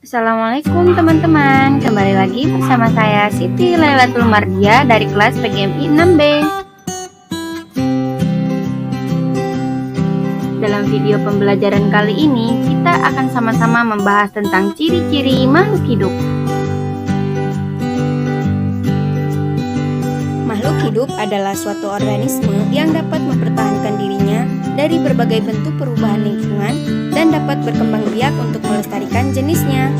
Assalamualaikum teman-teman, kembali lagi bersama saya Siti Lailatul Mardia dari kelas PGMI 6B. Dalam video pembelajaran kali ini, kita akan sama-sama membahas tentang ciri-ciri makhluk hidup. Makhluk hidup adalah suatu organisme yang dapat mempertahankan dirinya dari berbagai bentuk perubahan lingkungan dan dapat berkembang biak untuk melestarikan jenisnya.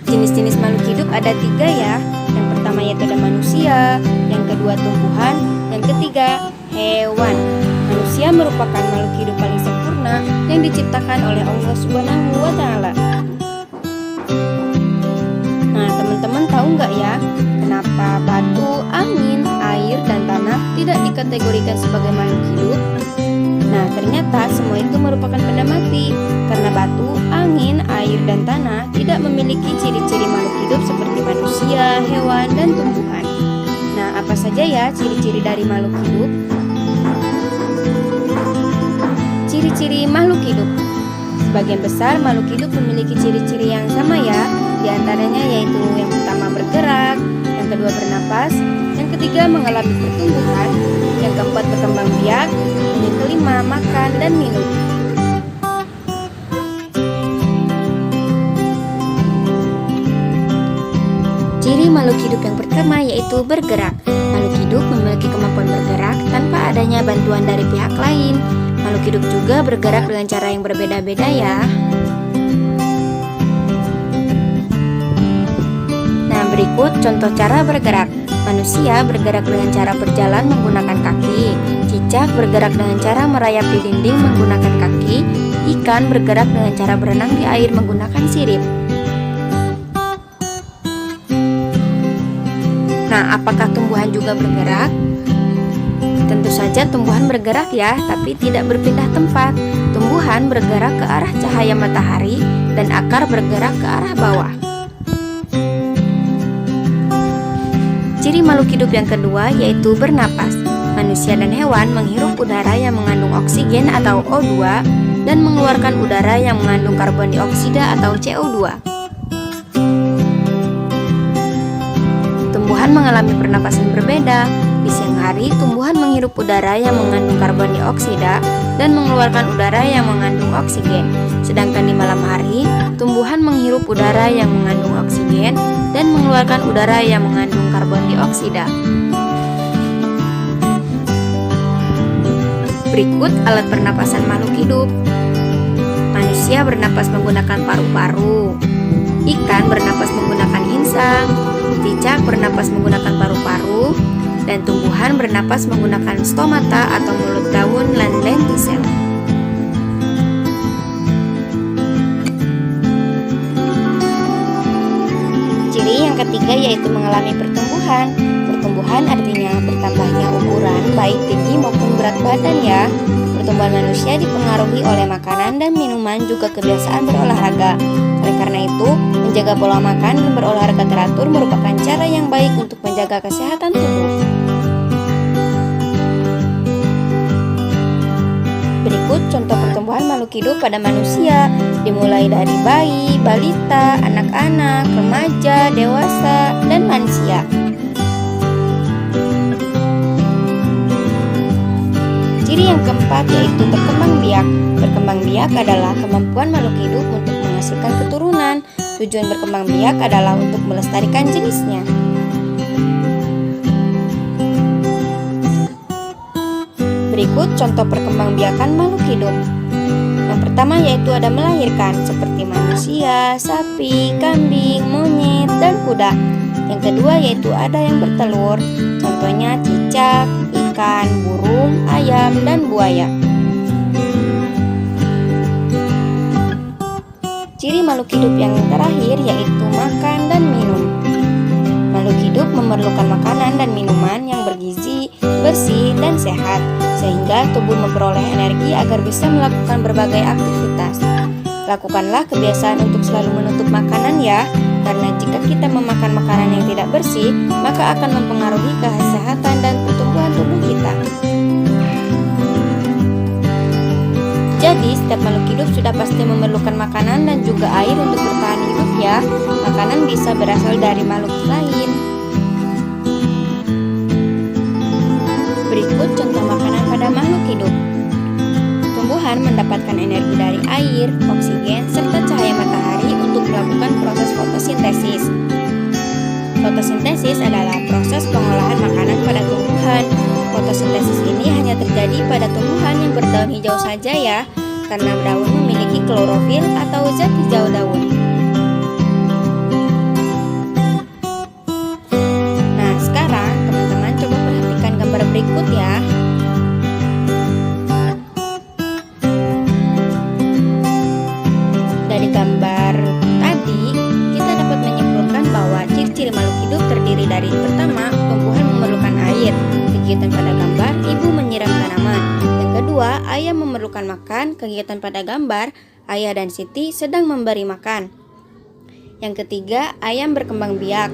Jenis-jenis makhluk hidup ada 3 ya. Yang pertama yaitu ada manusia, yang kedua tumbuhan, yang ketiga hewan. Manusia merupakan makhluk hidup paling sempurna yang diciptakan oleh Allah Subhanahu wa Ta'ala. Nah, teman-teman tahu nggak ya, kenapa batu, angin, air, dan tanah tidak dikategorikan sebagai makhluk hidup? Nah, ternyata semua itu merupakan benda mati, karena batu, angin, air, dan tanah tidak memiliki ciri-ciri makhluk hidup seperti manusia, hewan, dan tumbuhan. Nah, apa saja ya ciri-ciri dari makhluk hidup? Ciri-ciri makhluk hidup. Sebagian besar makhluk hidup memiliki ciri-ciri yang sama ya. Di antaranya yaitu yang pertama bergerak, yang kedua bernapas, yang ketiga mengalami pertumbuhan, yang keempat berkembang biak, yang kelima makan dan minum. Ciri makhluk hidup yang pertama yaitu bergerak. Makhluk hidup memiliki kemampuan bergerak tanpa adanya bantuan dari pihak lain. Makhluk hidup juga bergerak dengan cara yang berbeda-beda ya. Berikut contoh cara bergerak. Manusia bergerak dengan cara berjalan menggunakan kaki. Cicak bergerak dengan cara merayap di dinding menggunakan kaki. Ikan bergerak dengan cara berenang di air menggunakan sirip. Nah, apakah tumbuhan juga bergerak? Tentu saja tumbuhan bergerak ya, tapi tidak berpindah tempat. Tumbuhan bergerak ke arah cahaya matahari dan akar bergerak ke arah bawah. Ciri makhluk hidup yang kedua yaitu bernapas. Manusia dan hewan menghirup udara yang mengandung oksigen atau O2 dan mengeluarkan udara yang mengandung karbon dioksida atau CO2. Tumbuhan mengalami pernapasan berbeda. Di siang hari, tumbuhan menghirup udara yang mengandung karbon dioksida dan mengeluarkan udara yang mengandung oksigen. Sedangkan di malam hari, tumbuhan menghirup udara yang mengandung oksigen dan mengeluarkan udara yang mengandung karbon dioksida. Berikut alat pernapasan makhluk hidup. Manusia bernapas menggunakan paru-paru. Ikan bernapas menggunakan insang. Cicak bernapas menggunakan paru-paru. Dan tumbuhan bernapas menggunakan stomata atau mulut daun dan lentisel. Ciri yang ketiga yaitu mengalami pertumbuhan. Pertumbuhan artinya bertambahnya ukuran baik tinggi maupun berat badan ya. Pertumbuhan manusia dipengaruhi oleh makanan dan minuman juga kebiasaan berolahraga. Oleh karena itu, menjaga pola makan dan berolahraga teratur merupakan cara yang baik untuk menjaga kesehatan tubuh. Berikut contoh pertumbuhan makhluk hidup pada manusia, dimulai dari bayi, balita, anak-anak, remaja, dewasa, dan lansia. Ciri yang keempat yaitu berkembang biak. Berkembang biak adalah kemampuan makhluk hidup untuk menghasilkan keturunan. Tujuan berkembang biak adalah untuk melestarikan jenisnya. Berikut contoh perkembangbiakan makhluk hidup. Yang pertama yaitu ada melahirkan, seperti manusia, sapi, kambing, monyet, dan kuda. Yang kedua yaitu ada yang bertelur, contohnya cicak, ikan, burung, ayam, dan buaya. Ciri makhluk hidup yang terakhir yaitu makan dan minum. Makhluk hidup memerlukan makanan dan minuman yang bergizi, bersih, dan sehat, sehingga tubuh memperoleh energi agar bisa melakukan berbagai aktivitas. Lakukanlah kebiasaan untuk selalu menutup makanan ya, karena jika kita memakan makanan yang tidak bersih, maka akan mempengaruhi kesehatan dan pertumbuhan tubuh kita. Jadi, setiap makhluk hidup sudah pasti memerlukan makanan dan juga air untuk bertahan hidup ya. Makanan bisa berasal dari makhluk lain. Berikut contoh makanan pada makhluk hidup. Tumbuhan mendapatkan energi dari air, oksigen, serta cahaya matahari untuk melakukan proses fotosintesis. Fotosintesis adalah proses pengolahan makanan pada tumbuhan. Fotosintesis ini hanya terjadi pada tumbuhan yang berdaun hijau saja ya, karena daun memiliki klorofil atau zat hijau daun. Nah, sekarang teman-teman coba perhatikan gambar berikut ya. Dari gambar tadi, kita dapat menyimpulkan bahwa ciri-ciri makhluk hidup terdiri dari pertama, tumbuhan memerlukan air. Kegiatan pada gambar, ibu menyiram tanaman. Yang kedua, ayah memerlukan makan. Kegiatan pada gambar, ayah dan Siti sedang memberi makan. Yang ketiga, ayam berkembang biak.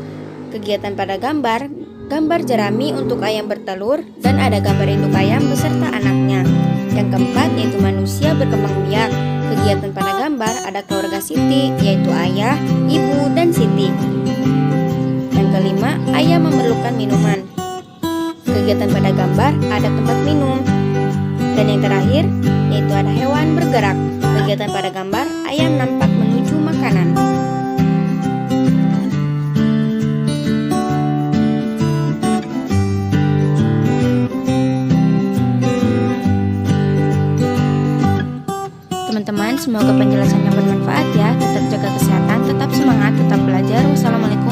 Kegiatan pada gambar, gambar jerami untuk ayam bertelur dan ada gambar induk ayam beserta anaknya. Yang keempat, yaitu manusia berkembang biak. Kegiatan pada gambar ada keluarga Siti, yaitu ayah, ibu, dan Siti. Yang kelima, ayah memerlukan minuman. Kegiatan pada gambar ada tempat minum. Dan yang terakhir, yaitu ada hewan bergerak. Kegiatan pada gambar, ayam nampak menuju makanan. Teman-teman, semoga penjelasannya bermanfaat ya. Tetap jaga kesehatan, tetap semangat, tetap belajar. Wassalamualaikum